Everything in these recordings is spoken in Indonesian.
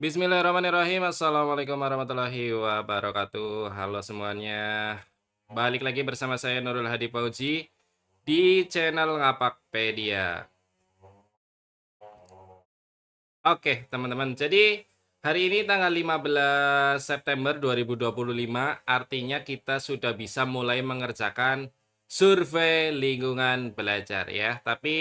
Bismillahirrahmanirrahim. Assalamualaikum warahmatullahi wabarakatuh. Halo semuanya. Balik lagi bersama saya Nurul Hadi Fauzi di channel Ngapakpedia. Oke, teman-teman. Jadi hari ini tanggal 15 September 2025, artinya kita sudah bisa mulai mengerjakan survei lingkungan belajar ya. Tapi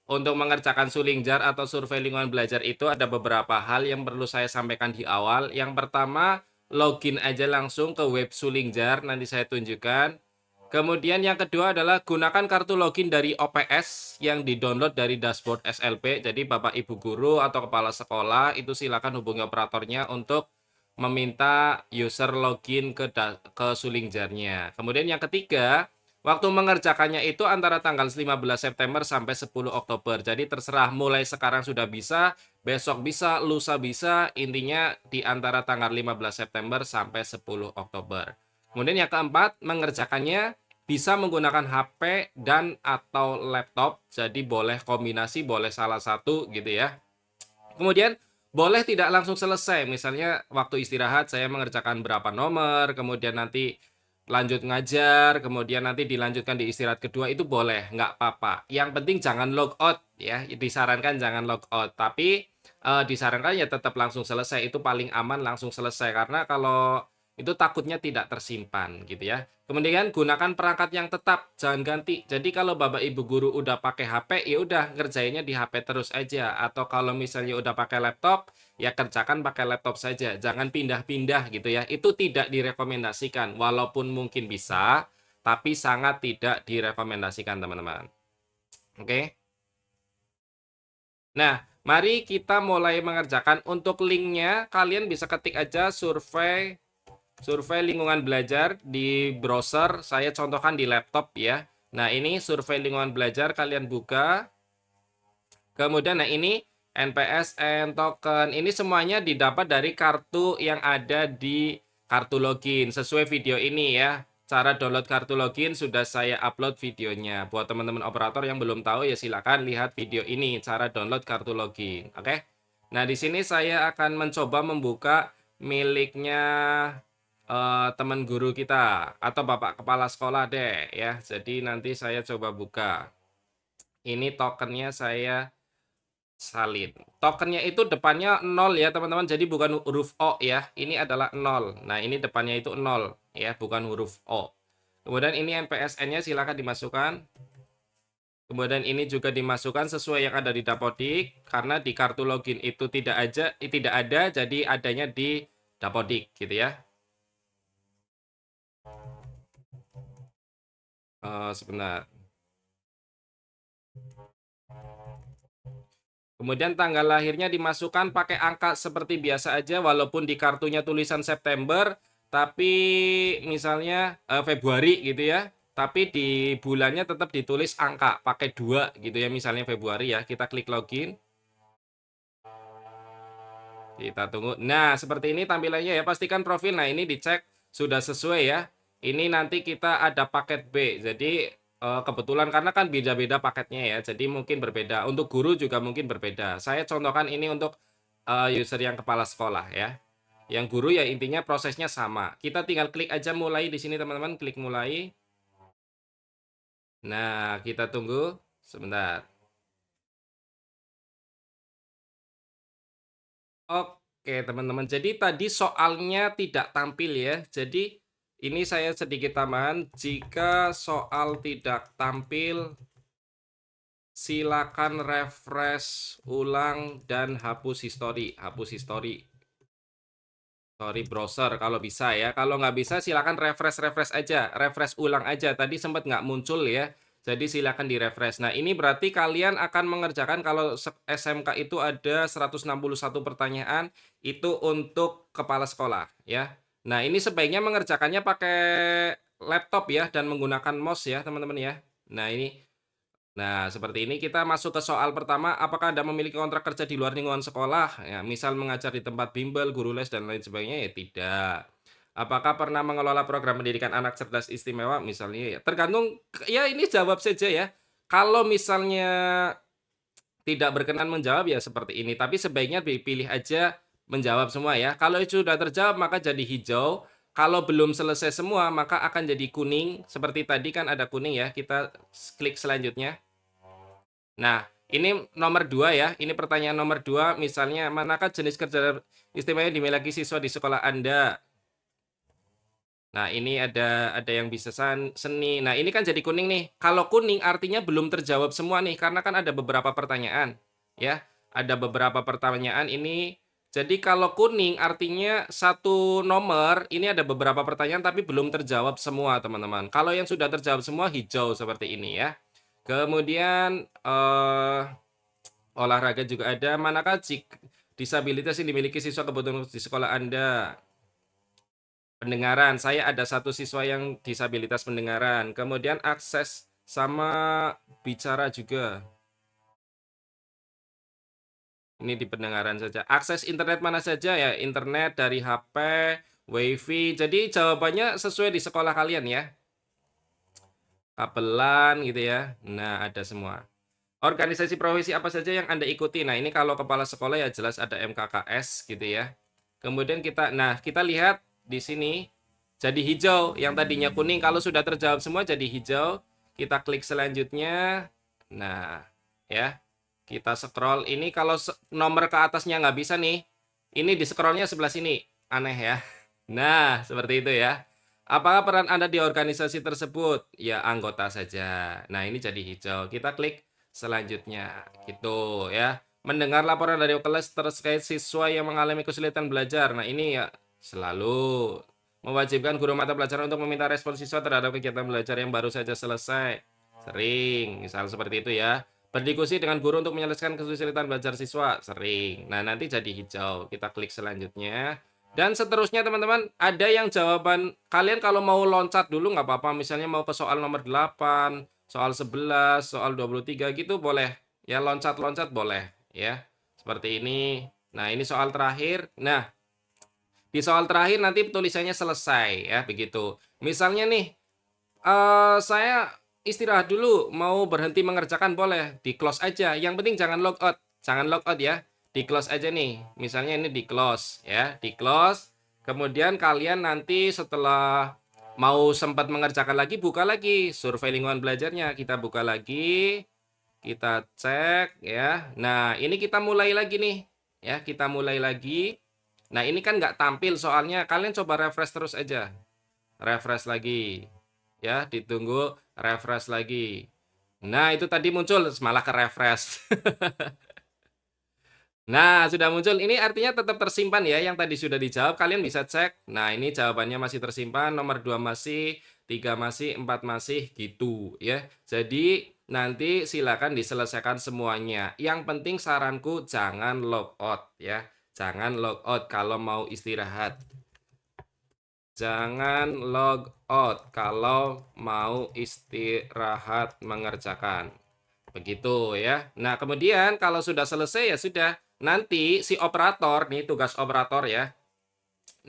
untuk mengerjakan sulingjar atau survei lingkungan belajar itu ada beberapa hal yang perlu saya sampaikan di awal. Yang pertama, login aja langsung ke web sulingjar, nanti saya tunjukkan. Kemudian yang kedua adalah gunakan kartu login dari OPS yang di-download dari dashboard SLP. Jadi Bapak Ibu guru atau kepala sekolah itu silakan hubungi operatornya untuk meminta user login ke Sulingjarnya. Kemudian yang ketiga, waktu mengerjakannya itu antara tanggal 15 September sampai 10 Oktober. Jadi terserah, mulai sekarang sudah bisa, besok bisa, lusa bisa, intinya di antara tanggal 15 September sampai 10 Oktober. Kemudian yang keempat, mengerjakannya bisa menggunakan HP dan atau laptop. Jadi boleh kombinasi, boleh salah satu gitu ya. Kemudian boleh tidak langsung selesai. Misalnya waktu istirahat saya mengerjakan berapa nomor, kemudian nanti lanjut ngajar, kemudian nanti dilanjutkan di istirahat kedua, itu boleh, nggak apa-apa. Yang penting jangan log out ya, disarankan jangan log out. Tapi disarankan ya tetap langsung selesai, itu paling aman langsung selesai. Karena kalau itu takutnya tidak tersimpan gitu ya. Kemudian gunakan perangkat yang tetap, jangan ganti. Jadi kalau Bapak Ibu guru udah pakai HP, ya udah ngerjainnya di HP terus aja. Atau kalau misalnya udah pakai laptop, ya kerjakan pakai laptop saja. Jangan pindah-pindah gitu ya. Itu tidak direkomendasikan. Walaupun mungkin bisa, tapi sangat tidak direkomendasikan teman-teman. Oke. Nah, mari kita mulai mengerjakan. Untuk linknya, kalian bisa ketik aja survei lingkungan belajar di browser. Saya contohkan di laptop ya. Nah, ini survei lingkungan belajar, kalian buka. Kemudian, nah ini NPSN, token, ini semuanya didapat dari kartu yang ada di kartu login. Sesuai video ini ya. Cara download kartu login sudah saya upload videonya. Buat teman-teman operator yang belum tahu ya silakan lihat video ini, cara download kartu login. Oke. Nah, di sini saya akan mencoba membuka miliknya teman guru kita atau Bapak Kepala Sekolah deh ya. Jadi nanti saya coba buka. Ini tokennya saya salin. Tokennya itu depannya 0 ya teman-teman. Jadi bukan huruf O ya. Ini adalah 0. Nah, ini depannya itu 0 ya, bukan huruf O. Kemudian ini NPSN-nya silakan dimasukkan. Kemudian ini juga dimasukkan sesuai yang ada di Dapodik, karena di kartu login itu tidak ada, jadi adanya di Dapodik gitu ya. Sebentar. Kemudian tanggal lahirnya dimasukkan pakai angka seperti biasa aja, walaupun di kartunya tulisan September, tapi misalnya Februari gitu ya. Tapi di bulannya tetap ditulis angka, pakai 2 gitu ya, misalnya Februari ya. Kita klik login. Kita tunggu. Nah, seperti ini tampilannya ya. Pastikan profil. Nah, ini dicek sudah sesuai ya. Ini nanti kita ada paket B. Jadi kebetulan karena kan beda-beda paketnya ya. Jadi mungkin berbeda. Untuk guru juga mungkin berbeda. Saya contohkan ini untuk user yang kepala sekolah ya. Yang guru ya intinya prosesnya sama. Kita tinggal klik aja mulai di sini teman-teman. Klik mulai. Nah, kita tunggu sebentar. Oke, teman-teman. Jadi tadi soalnya tidak tampil ya. Jadi ini saya sedikit tambahan. Jika soal tidak tampil, silakan refresh ulang dan hapus history. Hapus history. Sorry browser kalau bisa ya. Kalau nggak bisa silakan refresh aja. Refresh ulang aja. Tadi sempat nggak muncul ya. Jadi silakan di-refresh. Nah, ini berarti kalian akan mengerjakan kalau SMK itu ada 161 pertanyaan itu untuk kepala sekolah ya. Nah, ini sebaiknya mengerjakannya pakai laptop ya dan menggunakan mouse ya, teman-teman ya. Nah, ini. Nah, seperti ini kita masuk ke soal pertama, apakah Anda memiliki kontrak kerja di luar lingkungan sekolah? Ya, misal mengajar di tempat bimbel, guru les, dan lain sebagainya, ya tidak. Apakah pernah mengelola program pendidikan anak cerdas istimewa? Misalnya, ya tergantung, ya ini jawab saja ya. Kalau misalnya tidak berkenan menjawab, ya seperti ini. Tapi sebaiknya dipilih aja menjawab semua ya. Kalau sudah terjawab maka jadi hijau, kalau belum selesai semua maka akan jadi kuning. Seperti tadi kan ada kuning ya, kita klik selanjutnya. Nah, ini nomor 2 ya, ini pertanyaan nomor 2, misalnya, manakah jenis kerja istimewa yang dimiliki siswa di sekolah Anda? Nah, ini ada yang bisa seni. Nah, ini kan jadi kuning nih. Kalau kuning artinya belum terjawab semua nih, karena kan ada beberapa pertanyaan, ya. Ada beberapa pertanyaan ini. Jadi kalau kuning artinya satu nomor, ini ada beberapa pertanyaan tapi belum terjawab semua, teman-teman. Kalau yang sudah terjawab semua hijau seperti ini ya. Kemudian olahraga juga ada. Manakah disabilitas yang dimiliki siswa kebutuhan khusus di sekolah Anda? Pendengaran, saya ada satu siswa yang disabilitas pendengaran. Kemudian akses sama bicara juga. Ini di pendengaran saja. Akses internet mana saja ya? Internet dari HP, WiFi. Jadi jawabannya sesuai di sekolah kalian ya. Kabelan gitu ya. Nah, ada semua. Organisasi profesi apa saja yang Anda ikuti? Nah, ini kalau kepala sekolah ya jelas ada MKKS gitu ya. Kemudian kita lihat di sini jadi hijau, yang tadinya kuning kalau sudah terjawab semua jadi hijau. Kita klik selanjutnya. Nah, ya. Kita scroll ini kalau nomor ke atasnya nggak bisa nih. Ini di scrollnya sebelah sini. Aneh ya. Nah, seperti itu ya. Apakah peran Anda di organisasi tersebut? Ya, anggota saja. Nah, ini jadi hijau. Kita klik selanjutnya. Gitu ya. Mendengar laporan dari kelas terkait siswa yang mengalami kesulitan belajar. Nah, ini ya selalu mewajibkan guru mata pelajaran untuk meminta respon siswa terhadap kegiatan belajar yang baru saja selesai. Sering, misal seperti itu ya. Berdiskusi dengan guru untuk menyelesaikan kesulitan belajar siswa. Sering. Nah, nanti jadi hijau. Kita klik selanjutnya. Dan seterusnya teman-teman, ada yang jawaban kalian kalau mau loncat dulu nggak apa-apa. Misalnya mau ke soal nomor 8, soal 11, soal 23 gitu boleh. Ya loncat-loncat boleh ya. Seperti ini. Nah, ini soal terakhir. Nah, di soal terakhir nanti tulisannya selesai ya begitu. Misalnya nih, saya istirahat dulu, mau berhenti mengerjakan boleh, di-close aja, yang penting jangan log out ya, di-close aja nih, misalnya ini di-close ya, di-close, kemudian kalian nanti setelah mau sempat mengerjakan lagi, buka lagi survei lingkungan belajarnya, kita buka lagi, kita cek ya, nah ini kita mulai lagi nih, ya kita mulai lagi, nah ini kan nggak tampil soalnya, kalian coba refresh terus aja, refresh lagi. Ya, ditunggu refresh lagi. Nah, itu tadi muncul malah ke refresh. Nah, sudah muncul. Ini artinya tetap tersimpan ya, yang tadi sudah dijawab kalian bisa cek. Nah, ini jawabannya masih tersimpan, nomor 2 masih, 3 masih, 4 masih gitu ya. Jadi nanti silakan diselesaikan semuanya. Yang penting saranku jangan logout ya. Jangan logout kalau mau istirahat. Jangan log out kalau mau istirahat mengerjakan. Begitu ya. Nah, kemudian kalau sudah selesai ya sudah. Nanti si operator, nih tugas operator ya.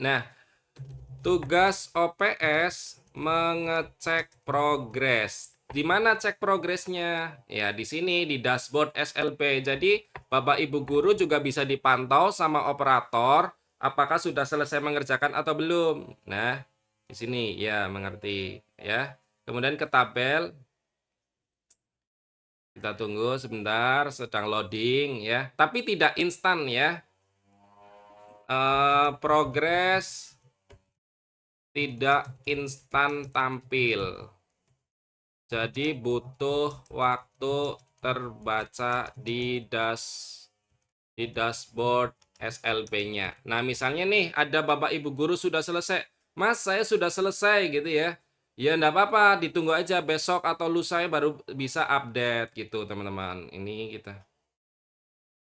Nah, tugas OPS mengecek progres. Di mana cek progresnya? Ya, di sini di dashboard SLP. Jadi, Bapak Ibu guru juga bisa dipantau sama operator apakah sudah selesai mengerjakan atau belum. Nah, di sini ya mengerti ya. Kemudian ke tabel. Kita tunggu sebentar, sedang loading ya. Tapi tidak instan ya. Progres tidak instan tampil. Jadi butuh waktu terbaca di dashboard SLP-nya. Nah, misalnya nih ada Bapak Ibu guru sudah selesai. Mas, saya sudah selesai gitu ya. Ya enggak apa-apa, ditunggu aja besok atau lusa baru bisa update gitu, teman-teman. Ini kita.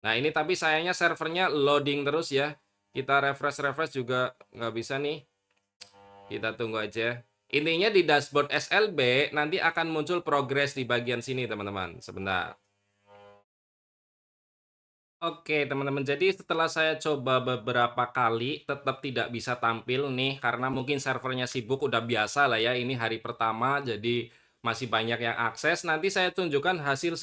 Nah, ini tapi sayangnya servernya loading terus ya. Kita refresh juga nggak bisa nih. Kita tunggu aja. Intinya di dashboard SLB nanti akan muncul progres di bagian sini, teman-teman. Sebentar. Oke, teman-teman. Jadi setelah saya coba beberapa kali tetap tidak bisa tampil nih karena mungkin servernya sibuk udah biasa lah ya. Ini hari pertama jadi masih banyak yang akses. Nanti saya tunjukkan hasil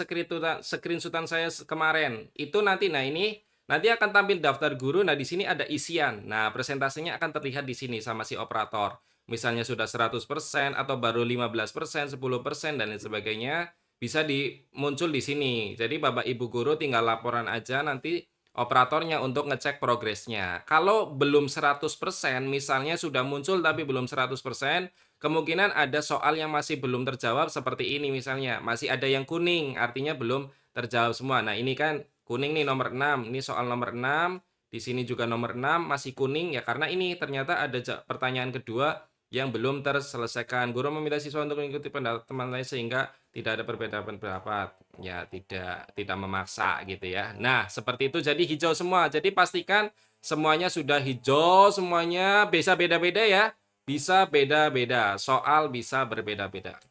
screenshotan saya kemarin. Itu nanti nah ini nanti akan tampil daftar guru. Nah, di sini ada isian. Nah, presentasinya akan terlihat di sini sama si operator. Misalnya sudah 100% atau baru 15%, 10% dan lain sebagainya, bisa muncul di sini. Jadi Bapak Ibu guru tinggal laporan aja nanti operatornya untuk ngecek progresnya. Kalau belum 100%, misalnya sudah muncul tapi belum 100%, kemungkinan ada soal yang masih belum terjawab seperti ini misalnya, masih ada yang kuning, artinya belum terjawab semua. Nah, ini kan kuning nih nomor 6, ini soal nomor 6, di sini juga nomor 6 masih kuning ya karena ini ternyata ada pertanyaan kedua yang belum terselesaikan. Guru meminta siswa untuk mengikuti pendapat teman lain sehingga tidak ada perbedaan pendapat. Ya, tidak memaksa gitu ya. Nah, seperti itu jadi hijau semua. Jadi pastikan semuanya sudah hijau, semuanya bisa beda-beda ya. Bisa beda-beda. Soal bisa berbeda-beda.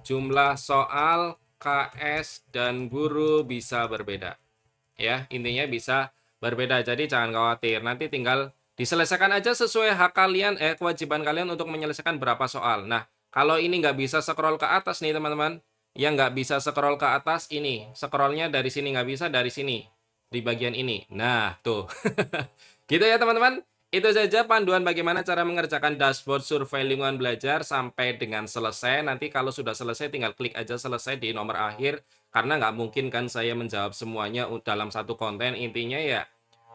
Jumlah soal KS dan guru bisa berbeda. Ya, intinya bisa berbeda. Jadi jangan khawatir. Nanti tinggal diselesaikan aja sesuai hak kalian, kewajiban kalian untuk menyelesaikan berapa soal. Nah, kalau ini nggak bisa scroll ke atas nih teman-teman, yang nggak bisa scroll ke atas ini, scrollnya dari sini nggak bisa, dari sini, di bagian ini. Nah, tuh. Gitu ya teman-teman. Itu saja panduan bagaimana cara mengerjakan dashboard survei lingkungan belajar sampai dengan selesai. Nanti kalau sudah selesai tinggal klik aja selesai di nomor akhir. Karena nggak mungkin kan saya menjawab semuanya dalam satu konten. Intinya ya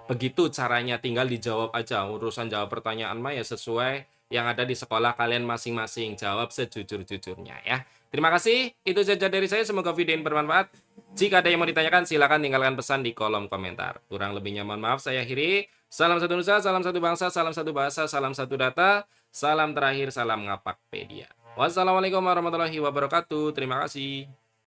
begitu caranya, tinggal dijawab aja. Urusan jawab pertanyaan mah ya sesuai yang ada di sekolah kalian masing-masing. Jawab sejujur-jujurnya ya. Terima kasih. Itu saja dari saya. Semoga video ini bermanfaat. Jika ada yang mau ditanyakan, silakan tinggalkan pesan di kolom komentar. Kurang lebihnya mohon maaf, saya akhiri. Salam satu nusa, salam satu bangsa, salam satu bahasa, salam satu data. Salam terakhir, salam Ngapakpedia. Wassalamualaikum warahmatullahi wabarakatuh. Terima kasih.